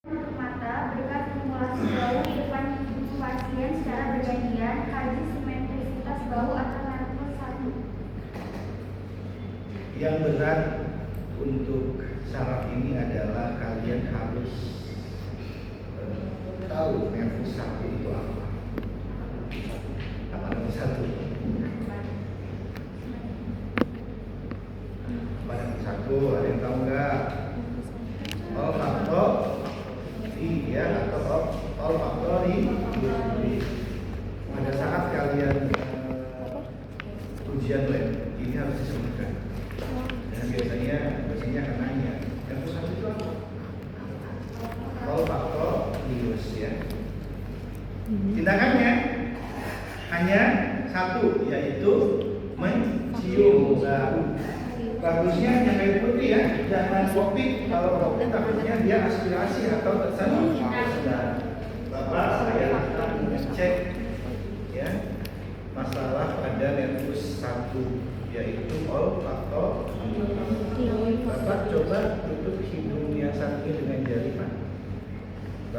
Untuk mata, berikan stimulasi bau di depan hidung pasien secara bergantian. Kaji simetrisitas bau atau nervus 1. Yang berat untuk syarat ini adalah kalian harus tahu nervus 1 itu apa. Apa nervus 1? Apa nervus 1? Ada yang tahu nggak? Olfaktori, ya, atau olfaktori. Pada saat kalian ujian lab, ini harus disebutkan. Dan biasanya akan nanya, nervus 1 itu apa? Olfaktorius, ya. Tindakannya hanya satu, yaitu mencium bau. Bagusnya yang kayak putih ya, jangan kopi. Kalau kopi takutnya dia aspirasi atau tersentuh. Bapak saya akan mengecek ya masalah pada nervus 1, yaitu olfaktori. Bapak coba tutup hidung yang satunya dengan jari Pak.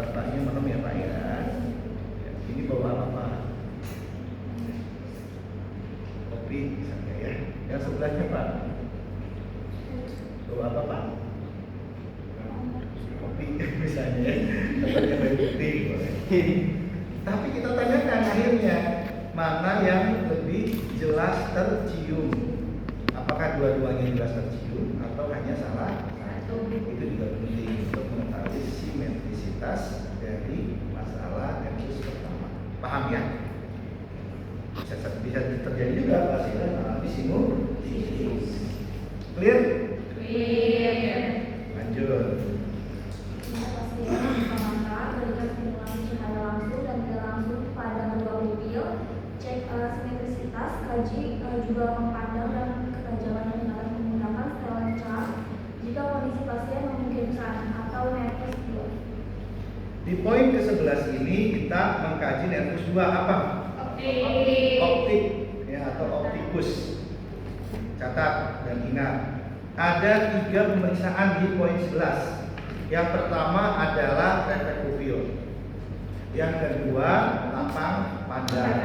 Bapaknya malam ya Pak ya. Ini bawa apa? Kopi misalnya ya. Yang sebelahnya Pak. Bawa apa Pak? Kopi misalnya ya. Tempatnya baik putih. Tapi kita tanyakan akhirnya mana yang lebih jelas tercium? Apakah dua-duanya jelas tercium atau hanya salah satu? Itu juga penting untuk mengetahui simetrisitas dari masalah nervus pertama. Paham ya? Bisa terjadi juga pasien mengalami sinusitis. Clear? Clear. Lanjut. Pasien mata berikan stimulasi cahaya langsung dan tidak langsung pada kedua pupil. Cek simetrisitas, kaji juga memandang dan ketajaman dengan menggunakan selencar jika kondisi pasien memungkinkan atau nervus 2. Di poin ke-11 ini kita mengkaji nervus 2 apa? Optik ya, atau optikus. Catat dan ingat. Ada 3 pemeriksaan di poin 11. Yang pertama adalah refleks pupil. Yang kedua, lapang pandang.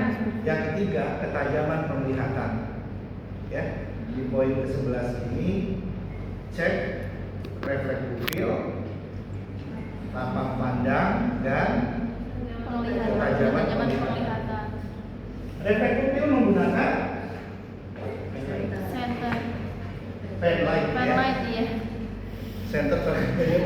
Yang ketiga, ketajaman penglihatan. Ya, di poin ke-11 ini cek refleks pupil, lapang pandang dan ketajaman penglihatan. Refleks pupil menggunakan Center. pen light ya. Iya. Center kayaknya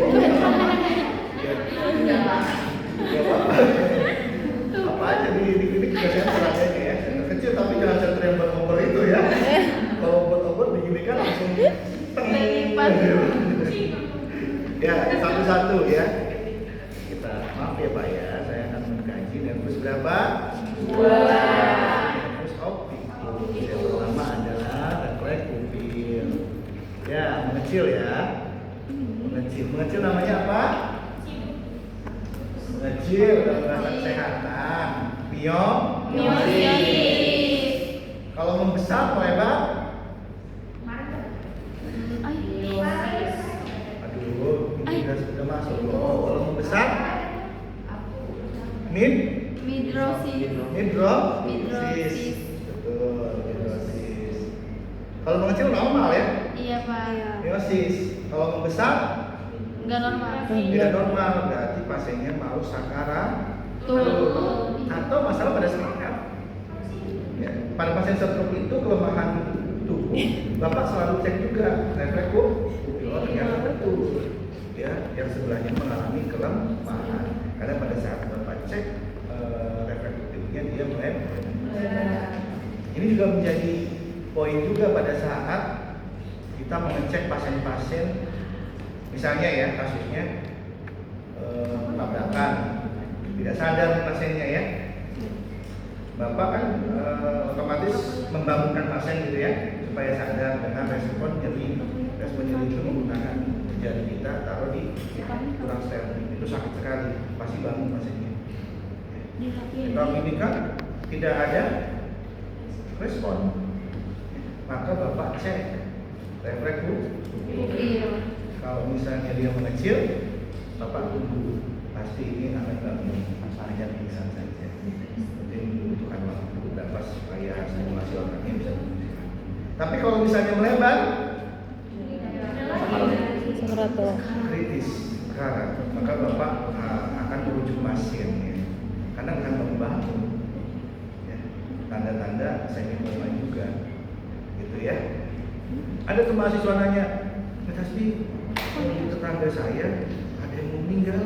apa aja di kita center adanya ya. Center kecil tapi jangan center yang beroper itu ya. Kalau buat begini kan langsung Terlipat. Ya, satu-satu ya. Kita maaf ya Pak ya, saya akan mengkaji nervus berapa? 2. Nervus optik. Yang pertama adalah refleks pupil. Ya, mengecil ya. Mengecil namanya apa? Mengecil dalam bahasa kesehatan. Miosis. Kalau membesar melebar? Aduh, ini sudah masuk loh. Kalau membesar? Midrosis. Hidrosis. Betul, hidrosis. Kalau mengecil normal ya? Iya Pak. Miosis. Kalau membesar? Enggak normal. Tidak normal, berarti pasiennya mau sakaratul atau masalah pada saraf. Ya, pada pasien stroke itu kelemahan tubuh, Bapak selalu cek juga refleks pupil, ternyata betul. Ya, yang sebelahnya mengalami kelemahan. Karena pada saat Bapak cek refleks pupilnya dia melebar. Ini juga menjadi poin juga pada saat kita mengecek pasien-pasien. Misalnya ya kasusnya tabrakan, tidak sadar pasiennya ya. Bapak kan otomatis membangunkan pasien gitu ya supaya sadar dengan respon nyeri. Respon nyeri itu menggunakan jari kita taruh di tulang sternum. Itu sakit sekali, pasti bangun pasiennya. Kalau ini kan tidak ada respon, maka Bapak cek refleks pupil. Kalau misalnya dia mengecil, Bapak tunggu, pasti ini akan bangun hanya pingsan saja. Mungkin membutuhkan waktu berapa supaya stimulasi otaknya bisa berfungsi. Tapi kalau misalnya melebar, kritis sekarang, maka Bapak akan merujuk pasien ya. Karena akan membangun ya. Tanda-tanda semikoma juga gitu ya. Ada tuh mahasiswa nanya, Mas Hasbi, di tetangga saya ada yang mau meninggal,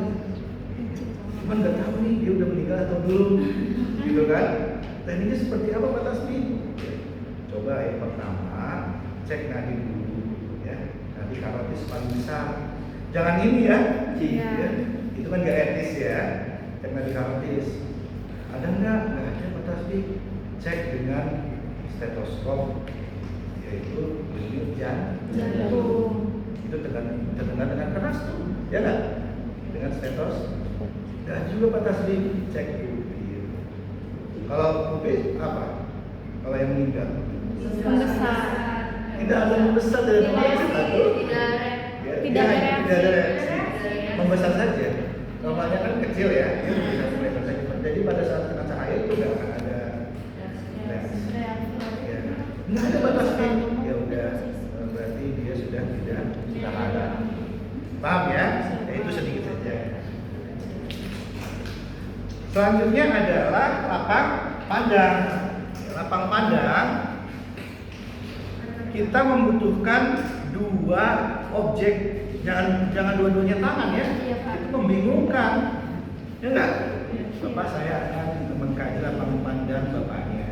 cuman nggak tahu nih dia udah meninggal atau belum, gitu kan? Tekniknya seperti apa Pak Hasbi? Coba yang pertama cek nadi dulu, ya, nadi karotis paling besar. Jangan ini ya, ya. Itu kan nggak etis ya. Cek nadi karotis. Ada nggak? Nggak ada Pak Hasbi. Cek dengan stetoskop, yaitu denyut jantung. Itu terdengar dengan keras tuh, ya nggak? Dengan stetos. Dan juga Pak Tasbih cek pupil. Kalau pupil apa? Kalau yang meninggal? Membesar. Tidak ada membesar dari pemeriksaan atau? Tidak ada reaksi. Membesar saja. Normalnya kan kecil ya, dia bisa membesar saja. Jadi pada saat kena cahaya itu nggak akan ada reaksi. Ya. Nggak ada Pak Tasbih. Ya udah. Berarti dia sudah ada. Paham ya? Ya itu sedikit saja. Selanjutnya adalah lapang pandang. Lapang pandang kita membutuhkan dua objek, jangan dua-duanya tangan ya. Itu membingungkan. Ya enggak? Bapak saya akan mengkaji lapang pandang bapaknya.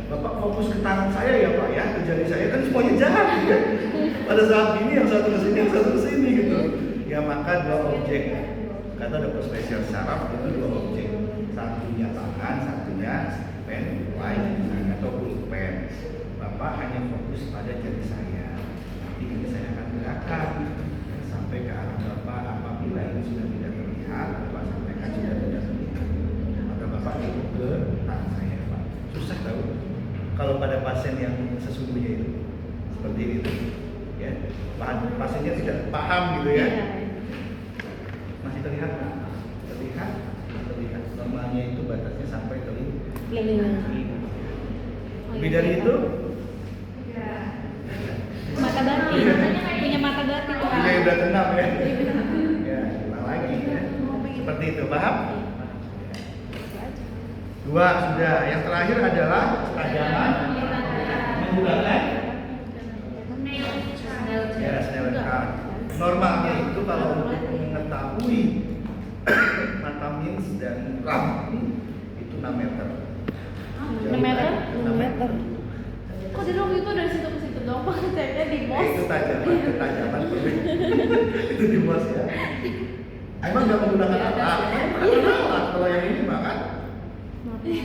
Bapak fokus ke tangan saya ya Pak ya, ke jari saya kan semuanya jahat ya. Pada saat ini yang satu ke sini, yang satu ke sini gitu. Ya maka dua objek. Kata dokter spesial saraf itu dua objek. Satunya tangan, satunya pen, white atau pulpen. Bapak hanya fokus pada jari saya. Nanti ini saya akan gerakan sampai ke arah Bapak. Apabila ini sudah tidak terlihat, Bapak sampaikan sudah tidak terlihat. Maka Bapak ikut ke tangan saya Pak. Susah tahu. Kalau pada pasien yang sesungguhnya itu seperti itu, ya, pasiennya tidak paham gitu ya. Masih terlihat nggak? Terlihat. Normalnya itu batasnya sampai telinga. Lebih dari itu? Mata batin, punya mata batin. Ini udah tenang ya. Ya, ulang lagi ya. Seperti itu, paham? Dua sudah. Yang terakhir adalah ketajaman menggunakan ya Snellen card. Normalnya itu kalau untuk mengetahui mata mins dan ram itu 6 meter. 6 meter? 6 meter. Kok di ruang itu dari situ ke situ dong? Ceknya di Ya, mos. itu ketajaman itu di mos ya. Emang nggak menggunakan alat? Kalau yang ini mah kan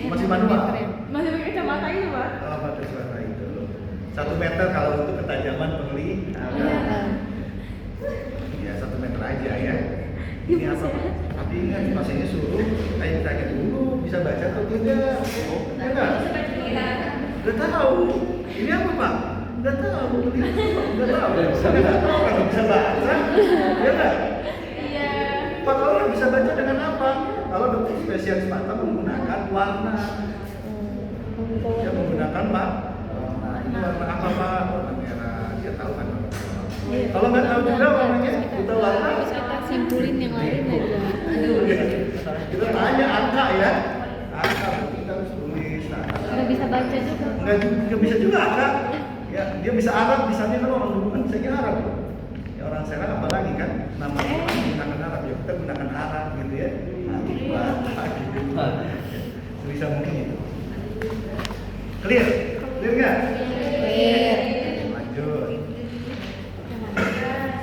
masih manual. Masih pakai kacamata itu Pak? Oh, pakai kacamata itu. 1 meter kalau untuk ketajaman penglihatan. Ya 1 meter aja ya. Ini apa? Tapi ingat pasiennya suruh, tanya dulu bisa baca atau tidak? Ya enggak? Nggak tahu. Ini apa Pak? Nggak tahu. Nggak tahu. Nggak tahu kalau bisa baca. Ya enggak? Iya. Pak kalau bisa baca dengan apa? Kalau dokter spesialis mata menggunakan warna. Dia menggunakan Pak. Nah, ini warna apa Pak? Warna merah. Dia tahu kan warna merah. Kalau nggak tahu juga warnanya, kita warna. Terus kita simpulin yang lain aja. Kita tanya angka ya. Angka kita harus tulis. Nggak bisa baca juga. Nggak bisa juga angka. Ya, dia bisa Arab, misalnya kan orang dulu kan saya Arab. Ya orang Serang apalagi kan namanya menggunakan Arab ya kita gunakan Arab gitu ya. Sebisa mungkin itu. Clear? Clear nggak? Clear. Lanjut.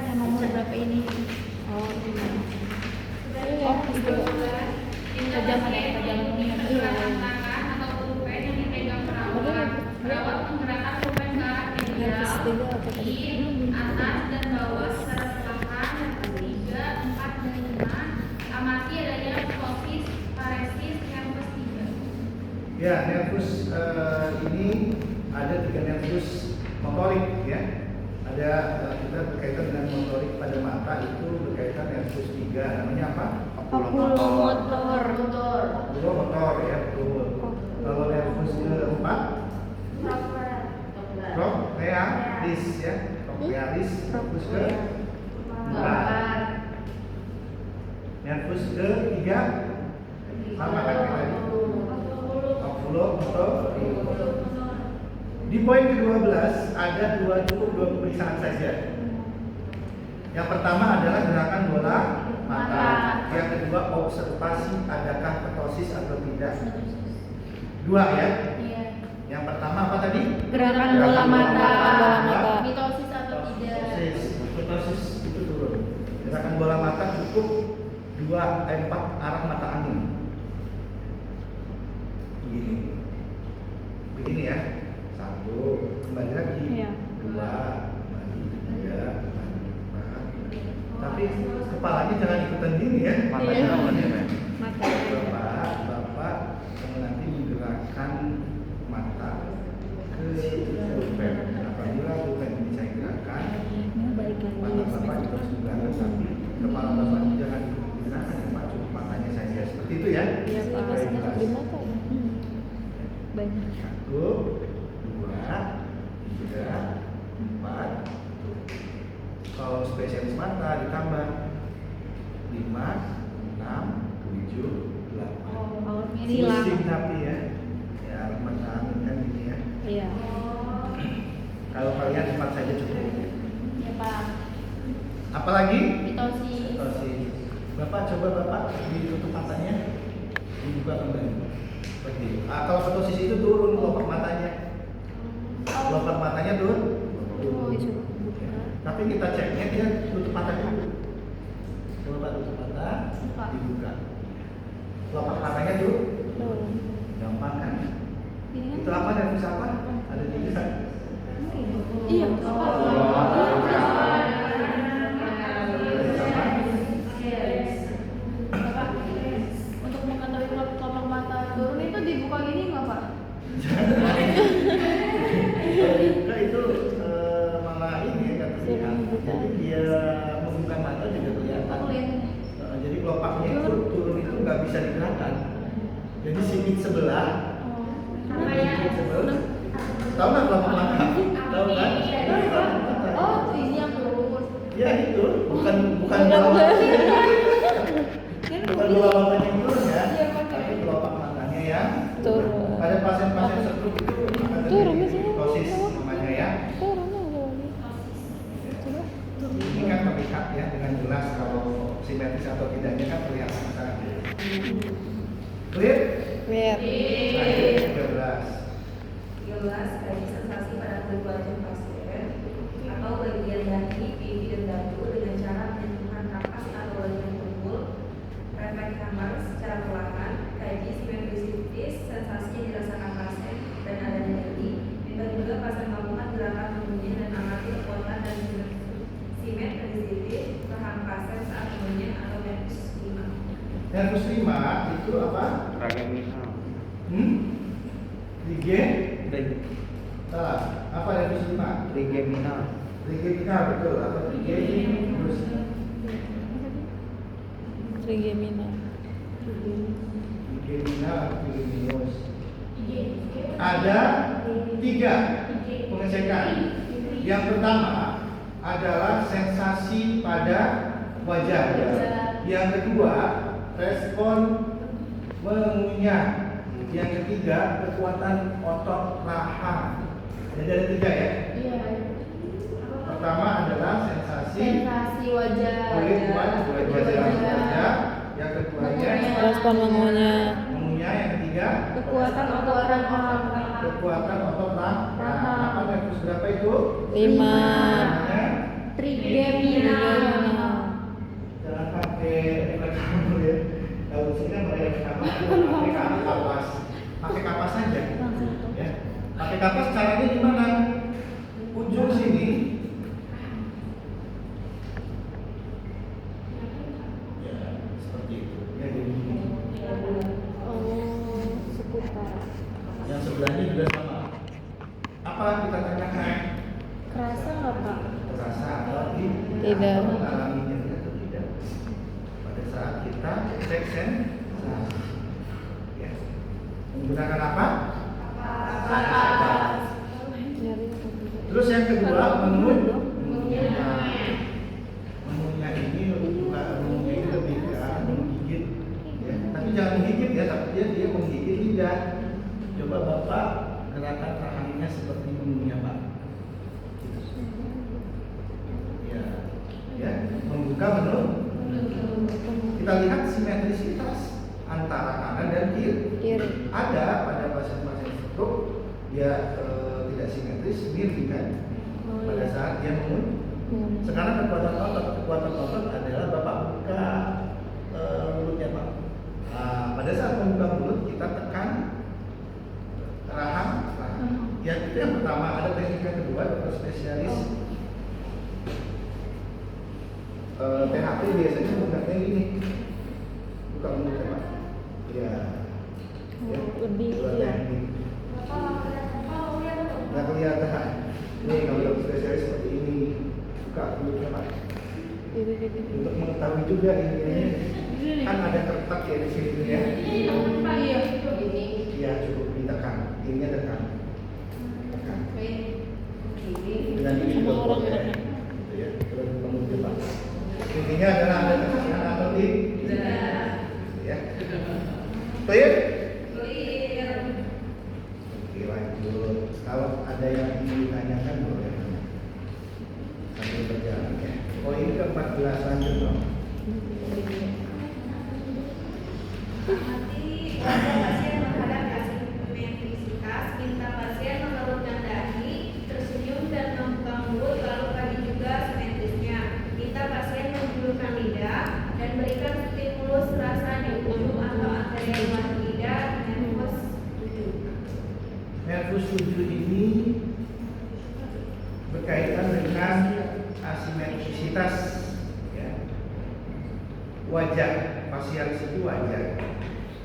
Yang nomor berapa ini? Oh, ini. Oh, itu. Kejaman ya, kejaman ini. Iya. Perawat menggerakkan pulpen ke arah media, atas dan bawah secara perlahan. Yang ketiga, 4 dan 5. Amati adanya fokus paresis nervus 3. Ya, nervus ini ada 3 nervus motorik ya. Ada kita berkaitan dengan motorik pada mata itu berkaitan nervus 3, namanya apa? Oculomotor. Oculomotor ya, betul. Kalau nervus keempat, trochlearis ya, trochlearis. Nervus ke nervus ketiga sama kan kayak tadi. Oculomotor. Di poin ke-12 ada cukup dua pemeriksaan saja. Yang pertama adalah gerakan bola mata. Yang kedua observasi adakah ptosis atau tidak. Dua ya. Iya. Yang pertama apa tadi? Gerakan bola mata. Mitosis atau tidak? Ptosis itu turun. Gerakan bola mata cukup 4 arah mata angin. Begini ya. 1, kembali lagi. Iya. 2, kembali 3, kembali 4. Tapi kepalanya jangan ikutan gini ya. Matanya lawannya ya. Mata. Bapak nanti menggerakkan mata ke pulpen. Apabila pulpen ini saya gerakan, mata bapak juga harus digerakkan, tapi kepala bapak jangan digerakkan ya Pak, cuma matanya saja. Seperti itu ya. Iya, Pak. Baik, Di jelas. mata. Banyak. 1, 2, 3, 4. Kalau spesialis mata ditambah 5, 6, 7, 8. Silang. Pusing tapi ya arah mata angin kan gini ya. Iya. Kalau kalian 4 saja cukup. Ya Pak. Apalagi? Mitosis. Bapak coba bapak ditutup matanya, dibuka kembali. Seperti itu. Kalau ptosis itu turun kelopak matanya. Kelopak matanya turun. Ya. Tapi kita ceknya dia tutup mata dulu. Coba tutup mata, dibuka. Kelopak matanya tuh gampang kan? Itu apa dan bisa apa? Ada 3. Iya. Untuk mengetahui kelopak mata turun itu dibuka gini nggak Pak? Kalau dibuka itu malah ini ya kan terlihat. Jadi dia membuka mata juga kelihatan. Jadi kelopaknya itu turun itu nggak bisa digerakkan. Jadi sipit sebelah, sipit sebelah. Tahu nggak kelopak mata? Tahu kan? Oh, ini yang turun. Ya itu bukan bola matanya. Bukan bola matanya yang turun ya, tapi kelopak matanya yang Turun. Pada pasien-pasien stroke itu akan Turun, terjadi misalnya. ptosis namanya ya. Ini kan terlihat ya dengan jelas kalau simetris atau tidaknya kan kelihatan sangat jelas. Clear? Clear. Nah, ini 13. 13. Kaji sensasi pada kulit wajah pasien atau bagian dahi, pipi, dan dadu dengan cara menyentuhkan kapas atau bagian tubuh. Refleks kamar secara perlahan. Kaji simetrisitis sensasi yang dirasakan pasien dan adanya nyeri. Minta juga pasien melakukan gerakan mengunyah dan amati kekuatan dan simetrisitis rahang pasien saat mengunyah atau nervus 5. Nervus 5 itu apa? Trigeminal. Salah. Apa nervus 5? Trigeminal. Trigeminal betul atau trigeminus. Trigeminal. Trigeminal atau trigeminus. Ada 3 pengecekan. Yang pertama adalah sensasi pada wajah. Yang kedua, respon mengunyah. Yang ketiga, kekuatan otot rahang. Jadi ada 3 ya. Iya. Pertama adalah sensasi wajah. kulit wajah. Yang keduanya Respon mengunyah. mengunyah. Yang ketiga Kekuatan otot rahang. kekuatan otot rahang. Apa nervus berapa itu? 5. Namanya Trigeminal. jangan pakai rekam ya. Kalau di sini kan pakai kapas. Pakai kapas saja. Ya. Pakai kapas caranya gimana? Ujung sini. Ya, seperti itu. Ya, jadi gini. Oh, seputar. Yang sebelahnya juga sama. Apa kita tanyakan? Kerasa nggak Pak? sensasi. Ya. Menggunakan apa? Terus yang kedua menunya ini lebih ke arah menggigit, ya. Tapi jangan menggigit ya, tapi dia menggigit lidah. Coba Bapak gerakan rahangnya seperti menunya Pak. Ya, membuka menu. Kita lihat simetrisitas antara kanan dan kiri. Ada pada pasien-pasien stroke dia tidak simetris, miring kan? Pada saat dia mengun. Sekarang kekuatan otot adalah Bapak buka mulutnya Pak. Pada saat membuka mulut kita tekan rahang. Ya itu yang pertama. Ada teknik yang kedua, dokter spesialis THP biasanya menggunakan ini, buka mulutnya Pak. Ya. Lebih ya. Nggak kelihatan. Ini kalau dokter spesialis seperti ini, buka mulutnya Pak. Untuk mengetahui juga ini kan ada kertas ya di sini ya. Iya cukup ditekan, ininya tekan. Dengan ini juga boleh. Gitu ya. Terus mulutnya Pak. Intinya adalah ada tekanan atau tidak. Ya. Clear? Oke, lanjut. Kalau ada yang ingin ditanyakan boleh sambil berjalan ya. Oh ini ke-14 lanjut dong. Pasien menghadap asimetrisitas, minta pasien mengerutkan dahi, tersenyum dan membuka mulut, lalu tadi juga simetrisnya. Minta pasien menjulurkan lidah dan berikan stimulus rasa di ujung atau arteria luar lidah, nervus 7. Nervus 7 ini berkaitan dengan asimetrisitas ya. Wajah fasialis itu wajah.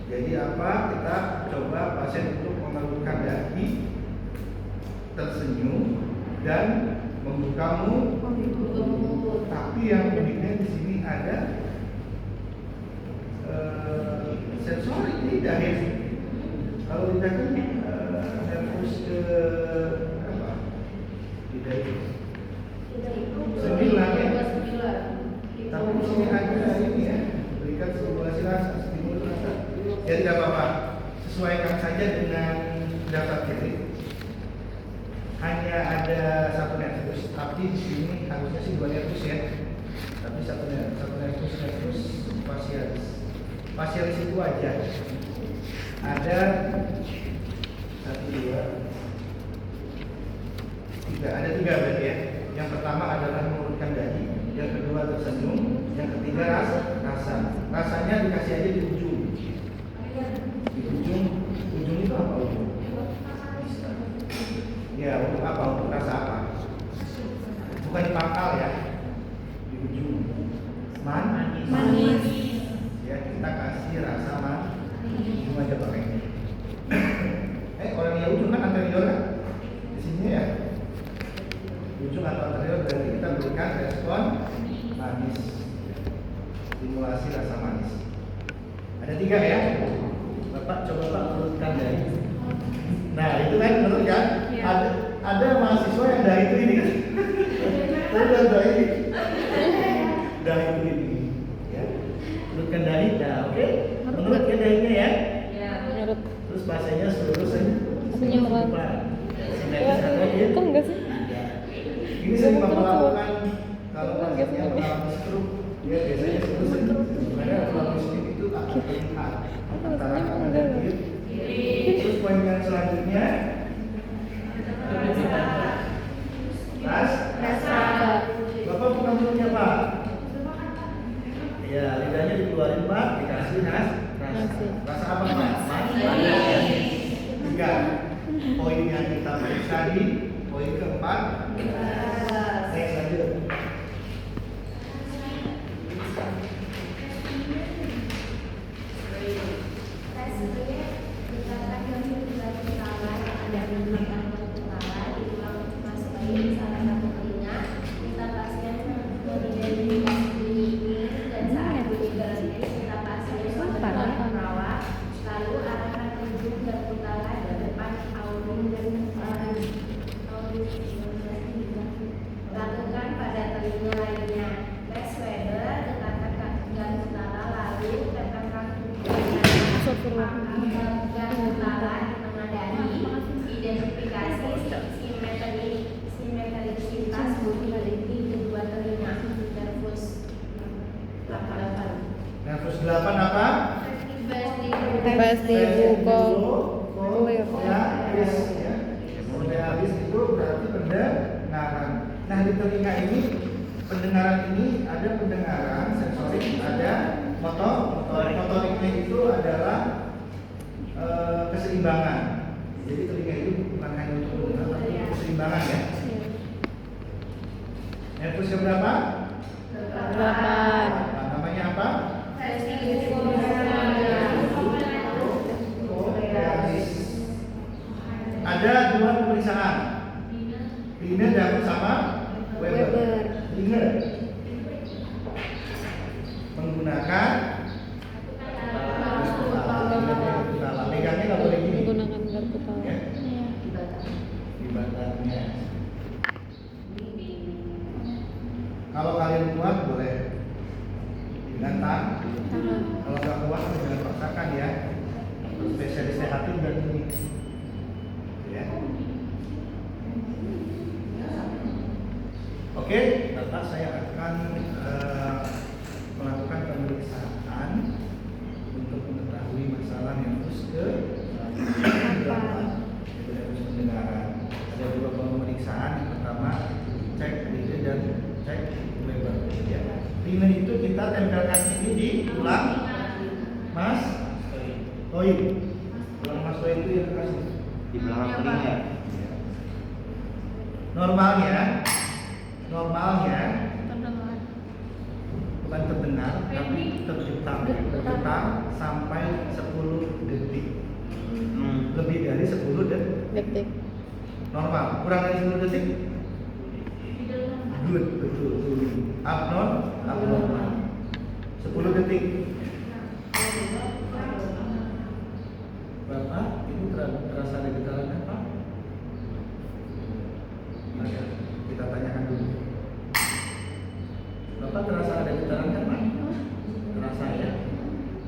Jadi apa? Kita coba pasien untuk mengerutkan dahi, tersenyum dan membuka mulut. Tapi yang uniknya di sini ada sensori lidah ya. Kalau lidah kan nervus ke apa? Lidah itu 9 ya. Tapi di sini ada ini ya, berikan stimulasi rasa, stimulus rasa. Ya tidak apa-apa, sesuaikan saja dengan daftar kiri. Hanya ada satu nervus, tapi di sini harusnya sih 2 nervus ya. Tapi satu nervus fasialis. Fasialis itu wajah. Ada 1, 2, 3. Ada 3 berarti ya. Yang pertama adalah mengurutkan dahi, yang kedua tersenyum, yang ketiga rasa. Rasanya dikasih aja di ujung. Di ujung itu apa ujung? Ya untuk apa? Untuk rasa apa? Bukan di pangkal ya. Di ujung. Manis. Ya kita kasih rasa manis. Cuma aja pakai ini. Orang yang ujung kan anterior kan? Di sini ya. Ujung atau anterior berarti kita berikan respon manis, stimulasi rasa manis. Ada 3 ya. Bapak coba Pak urutkan dari. Nah itu kan menurut kan? Ya. Ada mahasiswa yang dari itu ini kan? Udah dari itu ini. Ya. Urutkan dari. Nah oke. Menurutkan darinya ya. Menurut. Terus bahasanya seluruh senyuman. Itu enggak sih? Ini saya juga melakukan kalau pasiennya mengalami stroke, dia biasanya senyum. Karena mengalami stroke itu akan terlihat antara kanan dan kiri. Terus poin yang selanjutnya, rasa. Bapak bukan mulutnya Pak. Ya lidahnya dikeluarin Pak, dikasih rasa. Rasa apa Pak? Manis. 3 poin yang kita periksa di poin keempat. Next lanjut. antara mengenai identifikasi simetrisitas mobility kedua telinga. Nervus 88. Nervus 8 apa? Udah habis itu berarti pendengaran. Nah di telinga ini pendengaran ini ada pendengaran sensorik, ada motoriknya itu adalah keseimbangan. Jadi telinga itu bukan hanya untuk mendengar tapi keseimbangan ya. Nervus yang berapa? 8. Namanya apa? Ada 2 pemeriksaan, Wiener dan sama Weber. Wiener menggunakan megangnya nggak boleh gini. Menggunakan garpu tahu. Ya. Di batangnya. Kalau kalian kuat boleh dengan tangan. Kalau nggak kuat jangan paksakan ya. Spesialis sehatin dan ini. Ya. Oke, Bapak saya akan melakukan pemeriksaan untuk mengetahui masalah nervus ke 8 yaitu nervus pendengaran. Ada 2 pemeriksaan. Yang pertama cek Wiener dan cek Weber. Ya. Wiener itu kita tempelkan ini di tulang Mas Toy. Tulang Mas Toy itu yang kasih di belakang telinga. Normalnya bukan terdengar tapi tergetar sampai 10 detik. Lebih dari 10 detik. Normal. Kurang dari 10 detik? Good, betul. Abnormal. 10 detik. Bapak, ini terasa ada getaran apa? Nah, kita tanyakan dulu. Bapak terasa ada getaran kan, Pak? Terasa ya?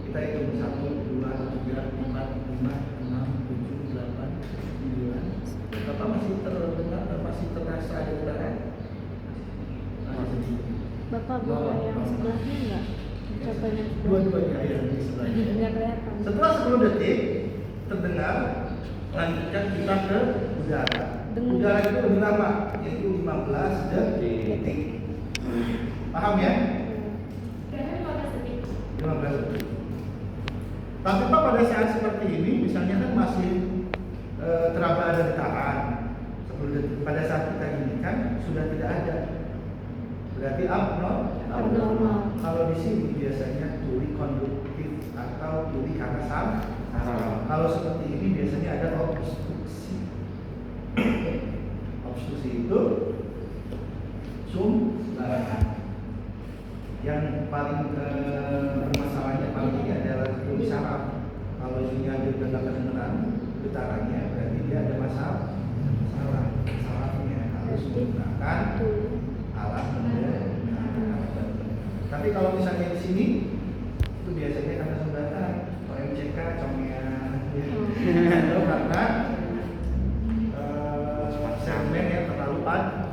Kita hitung 1, 2, 3, 4, 5, 6, 7, 8, 9. Bapak masih terdengar, masih terasa ada getaran? Bapak bawa yang sebelahnya enggak? Contohnya Dua-duanya ya di sebelahnya. enggak kelihatan. Setelah 10 detik terdengar, lanjutkan kita ke udara. Udara itu lebih lama, yaitu 15 detik. Paham ya? 15 detik. Tapi Pak pada saat seperti ini, misalnya kan masih teraba ada getaran 10 detik. Pada saat kita ini kan sudah tidak ada. Berarti abnormal. Kalau di sini biasanya tuli konduktif atau tuli karena saraf. Kalau seperti ini biasanya ada obstruksi. Obstruksi itu sumbaran. Yang paling bermasalahnya paling ini adalah tuli saraf. Kalau ini ada getaran getarannya berarti dia ada masalah. Sarafnya harus menggunakan alat pendengar. Tapi kalau misalnya di sini itu biasanya karena sumbatan, OMCK, congean, atau karena segmen yang terlalu padat.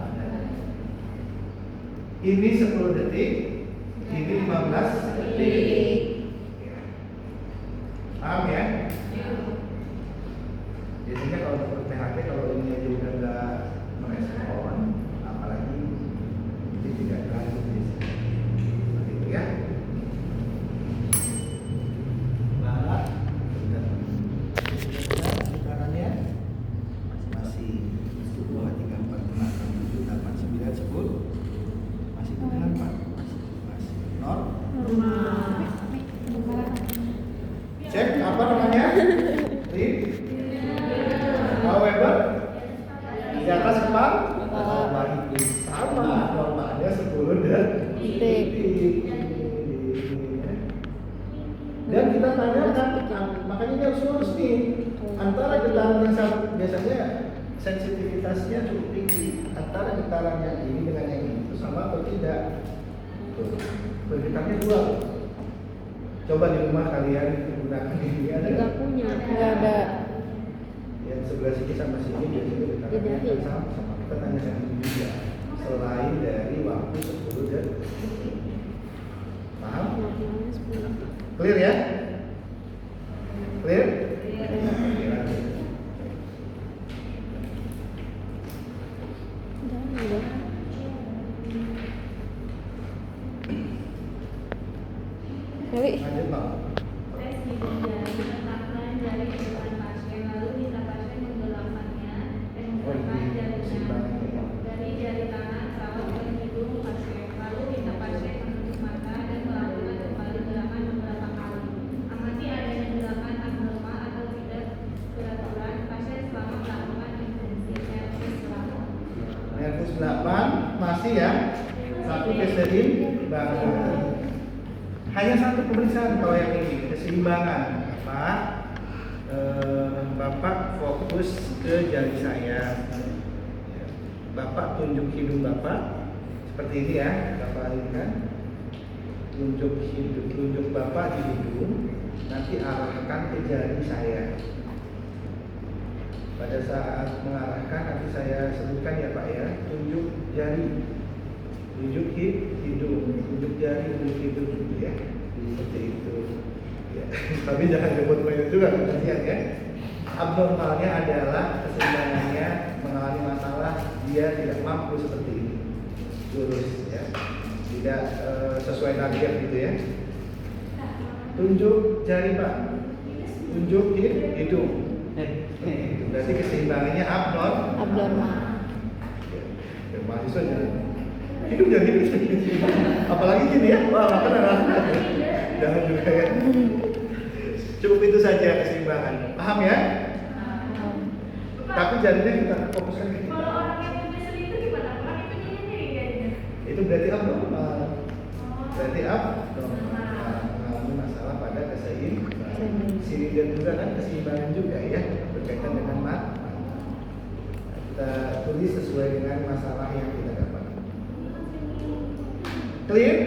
Ini 10 detik, ini 15 detik. Paham ya? Biasanya kalau untuk THT kalau ini aja udah nggak merespon, apalagi ini tidak lanjut di sini. Seperti itu ya. Barat, getarannya masih 10, 3, 4, 5, 6, 7, 8, 9, 10. Masih terdengar Pak? Masih normal. Cek apa namanya? Kalau Weber di atas kepala sama normalnya 10 detik. Dan kita tanyakan, makanya ini harus lurus nih antara getaran yang biasanya sensitivitasnya cukup tinggi antara getaran yang ini dengan yang ini itu sama atau tidak? Bergetarnya 2. Coba di rumah kalian gunakan ini ada Nggak punya. Nggak ada. yang sebelah sini sama sini biasanya kita Tidak. sama kita tanya sama ini juga selain dari waktu 10 detik. Paham? Maknanya 10. Clear ya? Clear? Udah. Kali. Lanjut Pak. Tes hidung jari, letakkan jari di depan pasien, lalu minta pasien menggelapkannya dan menggerakkan jarinya dari jari tangan rawat ke hidung pasien, lalu minta pasien menutup mata dan melakukan kembali gerakan beberapa kali. Amati adanya gerakan abnormal atau tidak beraturan pasien selama melakukan intensi nervus 8. Nervus 8 masih ya. Satu keseimbangan. Hanya satu pemeriksaan kalau yang ini keseimbangan. Bapak fokus ke jari saya. Bapak tunjuk hidung Bapak seperti ini ya. Bapak alihkan. Tunjuk Bapak di hidung. Nanti arahkan ke jari saya. Pada saat mengarahkan nanti saya sebutkan ya Pak ya. Tunjuk jari. Tunjuk hidung, tunjuk jari, tunjuk hidung gitu ya, seperti itu. Ya. Tapi jangan rebut banyak juga, kasihan ya. Abnormalnya adalah keseimbangannya mengalami masalah, dia tidak mampu seperti ini, lurus ya, tidak sesuai target gitu ya. Tunjuk jari Pak, tunjuk hidung. Itu berarti keseimbangannya Abnormal. Ya, mahasiswa jangan hidup jadi apalagi gini ya, wah nggak pernah jangan juga ya. Cukup itu saja keseimbangan, paham ya? Tapi jadinya kita fokuskan ke kita. Kalau orang yang punya seni itu gimana? Orang itu nyiri kayaknya. Itu berarti abnormal, berarti abnormal mengalami masalah pada keseimbangan. Siridan juga kan keseimbangan juga ya, berkaitan dengan mata. Kita tulis sesuai dengan masalah yang kita dapat. Clear?